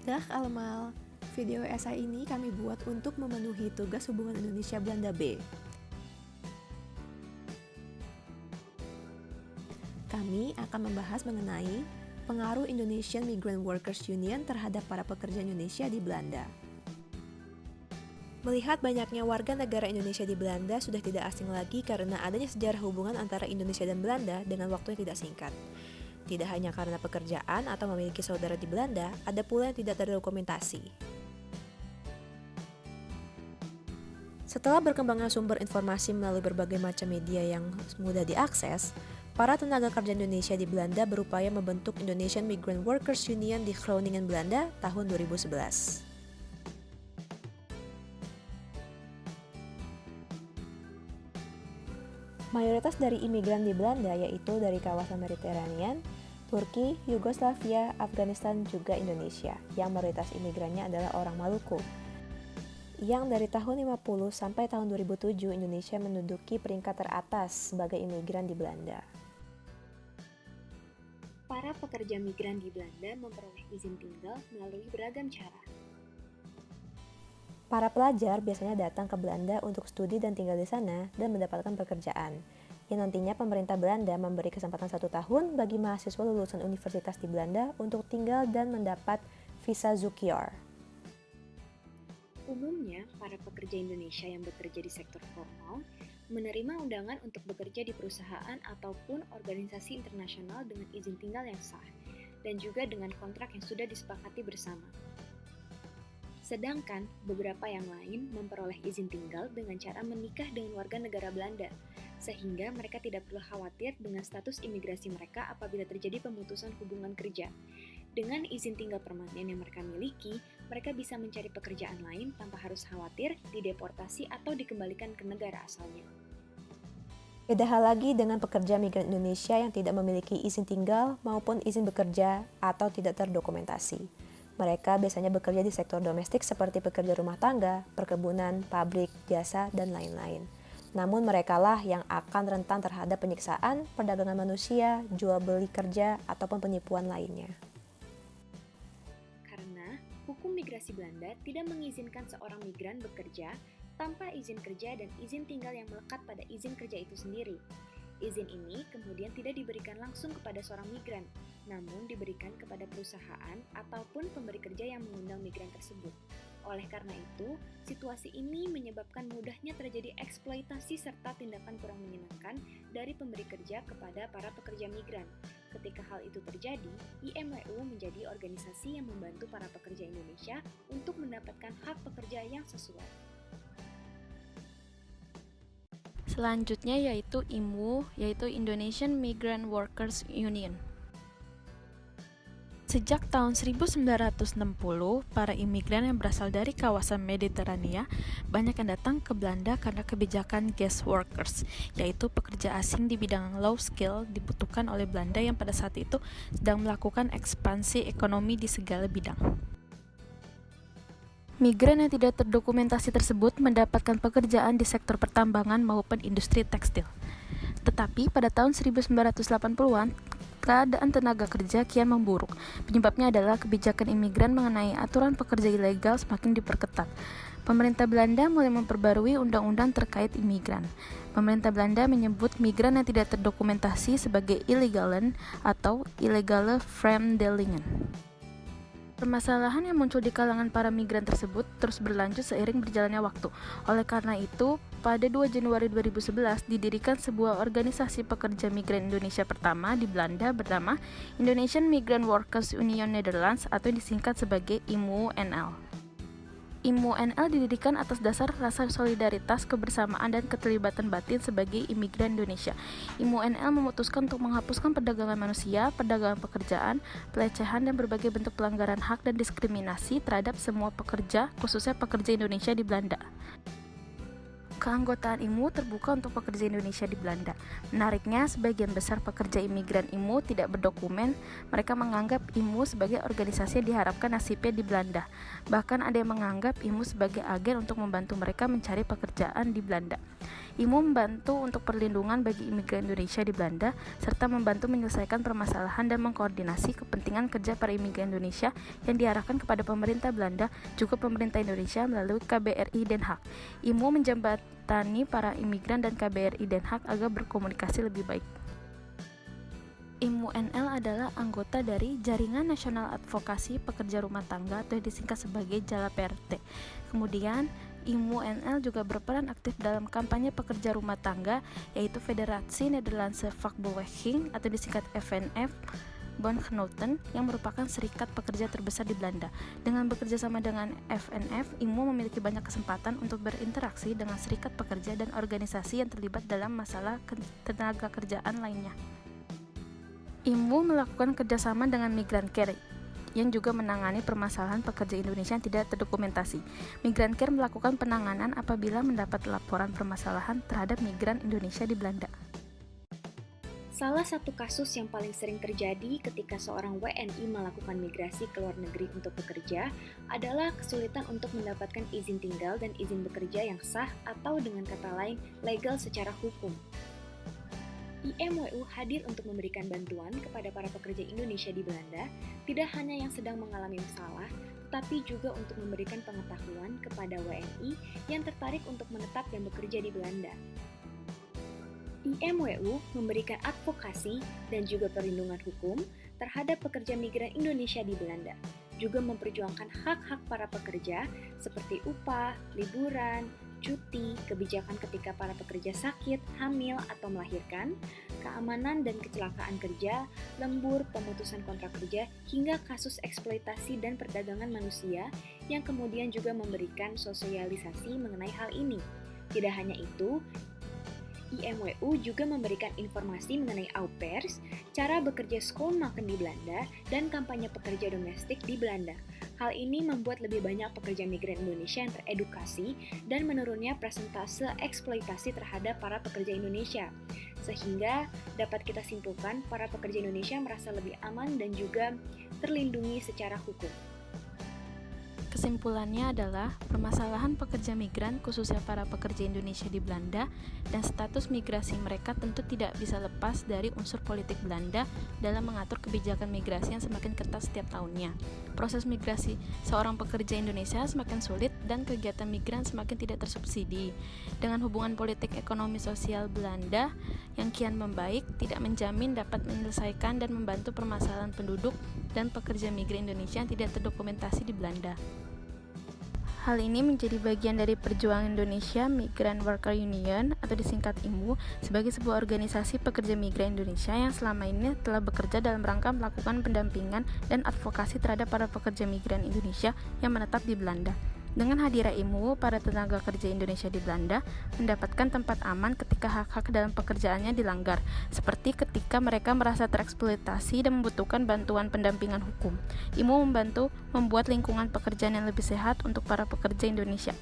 Dag allemaal, video esai ini kami buat untuk memenuhi tugas hubungan Indonesia-Belanda B. Kami akan membahas mengenai pengaruh Indonesian Migrant Workers Union terhadap para pekerja Indonesia di Belanda. Melihat banyaknya warga negara Indonesia di Belanda sudah tidak asing lagi karena adanya sejarah hubungan antara Indonesia dan Belanda dengan waktu yang tidak singkat. Tidak hanya karena pekerjaan atau memiliki saudara di Belanda, ada pula yang tidak terdokumentasi. Setelah berkembangnya sumber informasi melalui berbagai macam media yang mudah diakses, para tenaga kerja Indonesia di Belanda berupaya membentuk Indonesian Migrant Workers Union di Groningen, Belanda tahun 2011. Mayoritas dari imigran di Belanda yaitu dari kawasan Mediterranean, Turki, Yugoslavia, Afghanistan, juga Indonesia, yang mayoritas imigrannya adalah orang Maluku. Yang dari tahun 50 sampai tahun 2007, Indonesia menduduki peringkat teratas sebagai imigran di Belanda. Para pekerja migran di Belanda memperoleh izin tinggal melalui beragam cara. Para pelajar biasanya datang ke Belanda untuk studi dan tinggal di sana dan mendapatkan pekerjaan. Yang nantinya pemerintah Belanda memberi kesempatan 1 tahun bagi mahasiswa lulusan universitas di Belanda untuk tinggal dan mendapat visa Zoekjaar. Umumnya, para pekerja Indonesia yang bekerja di sektor formal menerima undangan untuk bekerja di perusahaan ataupun organisasi internasional dengan izin tinggal yang sah, dan juga dengan kontrak yang sudah disepakati bersama. Sedangkan beberapa yang lain memperoleh izin tinggal dengan cara menikah dengan warga negara Belanda, sehingga mereka tidak perlu khawatir dengan status imigrasi mereka apabila terjadi pemutusan hubungan kerja. Dengan izin tinggal permanen yang mereka miliki, mereka bisa mencari pekerjaan lain tanpa harus khawatir dideportasi atau dikembalikan ke negara asalnya. Beda hal lagi dengan pekerja migran Indonesia yang tidak memiliki izin tinggal maupun izin bekerja atau tidak terdokumentasi. Mereka biasanya bekerja di sektor domestik seperti pekerja rumah tangga, perkebunan, pabrik, jasa, dan lain-lain. Namun merekalah yang akan rentan terhadap penyiksaan, perdagangan manusia, jual beli kerja, ataupun penipuan lainnya. Karena hukum migrasi Belanda tidak mengizinkan seorang migran bekerja tanpa izin kerja dan izin tinggal yang melekat pada izin kerja itu sendiri. Izin ini kemudian tidak diberikan langsung kepada seorang migran, namun diberikan kepada perusahaan ataupun pemberi kerja yang mengundang migran tersebut. Oleh karena itu, situasi ini menyebabkan mudahnya terjadi eksploitasi serta tindakan kurang menyenangkan dari pemberi kerja kepada para pekerja migran. Ketika hal itu terjadi, IMWU menjadi organisasi yang membantu para pekerja Indonesia untuk mendapatkan hak pekerja yang sesuai. Selanjutnya yaitu IMWU, yaitu Indonesian Migrant Workers Union. Sejak tahun 1960, para imigran yang berasal dari kawasan Mediterania banyak yang datang ke Belanda karena kebijakan guest workers, yaitu pekerja asing di bidang low skill dibutuhkan oleh Belanda yang pada saat itu sedang melakukan ekspansi ekonomi di segala bidang. Migran yang tidak terdokumentasi tersebut mendapatkan pekerjaan di sektor pertambangan maupun industri tekstil. Tetapi pada tahun 1980-an, keadaan tenaga kerja kian memburuk. Penyebabnya adalah kebijakan imigran mengenai aturan pekerja ilegal semakin diperketat. Pemerintah Belanda mulai memperbarui undang-undang terkait imigran. Pemerintah Belanda menyebut migran yang tidak terdokumentasi sebagai illegalen atau illegale vreemdelingen. Permasalahan yang muncul di kalangan para migran tersebut terus berlanjut seiring berjalannya waktu. Oleh karena itu, pada 2 Januari 2011 didirikan sebuah organisasi pekerja migran Indonesia pertama di Belanda bernama Indonesian Migrant Workers Union Netherlands atau disingkat sebagai IMWU-NL. IMWU-NL didirikan atas dasar rasa solidaritas, kebersamaan, dan keterlibatan batin sebagai imigran Indonesia. IMWU-NL memutuskan untuk menghapuskan perdagangan manusia, perdagangan pekerjaan, pelecehan, dan berbagai bentuk pelanggaran hak dan diskriminasi terhadap semua pekerja, khususnya pekerja Indonesia di Belanda. Keanggotaan IMWU terbuka untuk pekerja Indonesia di Belanda. Menariknya, sebagian besar pekerja imigran IMWU tidak berdokumen. Mereka menganggap IMWU sebagai organisasi yang diharapkan nasibnya di Belanda. Bahkan ada yang menganggap IMWU sebagai agen untuk membantu mereka mencari pekerjaan di Belanda. IMU membantu untuk perlindungan bagi imigran Indonesia di Belanda, serta membantu menyelesaikan permasalahan dan mengkoordinasi kepentingan kerja para imigran Indonesia yang diarahkan kepada pemerintah Belanda, juga pemerintah Indonesia melalui KBRI Den Haag. IMU menjembatani para imigran dan KBRI Den Haag agar berkomunikasi lebih baik. IMU NL adalah anggota dari Jaringan Nasional Advokasi Pekerja Rumah Tangga atau disingkat sebagai JALA PRT. Kemudian, IMU NL juga berperan aktif dalam kampanye pekerja rumah tangga, yaitu Federasi Nederlandse Vakbeweging atau disingkat FNF Bondgenoten, yang merupakan serikat pekerja terbesar di Belanda. Dengan bekerja sama dengan FNF, IMU memiliki banyak kesempatan untuk berinteraksi dengan serikat pekerja dan organisasi yang terlibat dalam masalah tenaga kerjaan lainnya. IMU melakukan kerjasama dengan Migran Care yang juga menangani permasalahan pekerja Indonesia yang tidak terdokumentasi. Migran Care melakukan penanganan apabila mendapat laporan permasalahan terhadap migran Indonesia di Belanda. Salah satu kasus yang paling sering terjadi ketika seorang WNI melakukan migrasi ke luar negeri untuk bekerja adalah kesulitan untuk mendapatkan izin tinggal dan izin bekerja yang sah atau dengan kata lain legal secara hukum. IMWU hadir untuk memberikan bantuan kepada para pekerja Indonesia di Belanda, tidak hanya yang sedang mengalami masalah, tetapi juga untuk memberikan pengetahuan kepada WNI yang tertarik untuk menetap dan bekerja di Belanda. IMWU memberikan advokasi dan juga perlindungan hukum terhadap pekerja migran Indonesia di Belanda, juga memperjuangkan hak-hak para pekerja seperti upah, liburan, cuti, kebijakan ketika para pekerja sakit, hamil, atau melahirkan, keamanan dan kecelakaan kerja, lembur, pemutusan kontrak kerja, hingga kasus eksploitasi dan perdagangan manusia yang kemudian juga memberikan sosialisasi mengenai hal ini. Tidak hanya itu, IMWU juga memberikan informasi mengenai au pairs, cara bekerja skoolmaken di Belanda, dan kampanye pekerja domestik di Belanda. Hal ini membuat lebih banyak pekerja migran Indonesia yang teredukasi dan menurunnya persentase eksploitasi terhadap para pekerja Indonesia. Sehingga dapat kita simpulkan para pekerja Indonesia merasa lebih aman dan juga terlindungi secara hukum. Kesimpulannya adalah permasalahan pekerja migran, khususnya para pekerja Indonesia di Belanda, dan status migrasi mereka tentu tidak bisa lepas dari unsur politik Belanda dalam mengatur kebijakan migrasi yang semakin ketat setiap tahunnya. Proses migrasi seorang pekerja Indonesia semakin sulit dan kegiatan migran semakin tidak tersubsidi. Dengan hubungan politik ekonomi sosial Belanda yang kian membaik, tidak menjamin dapat menyelesaikan dan membantu permasalahan penduduk dan pekerja migran Indonesia yang tidak terdokumentasi di Belanda. Hal ini menjadi bagian dari perjuangan Indonesia Migrant Worker Union atau disingkat IMU sebagai sebuah organisasi pekerja migran Indonesia yang selama ini telah bekerja dalam rangka melakukan pendampingan dan advokasi terhadap para pekerja migran Indonesia yang menetap di Belanda. Dengan hadirnya IMU, para tenaga kerja Indonesia di Belanda mendapatkan tempat aman ketika hak-hak dalam pekerjaannya dilanggar, seperti ketika mereka merasa tereksploitasi dan membutuhkan bantuan pendampingan hukum. IMU membantu membuat lingkungan pekerjaan yang lebih sehat untuk para pekerja Indonesia.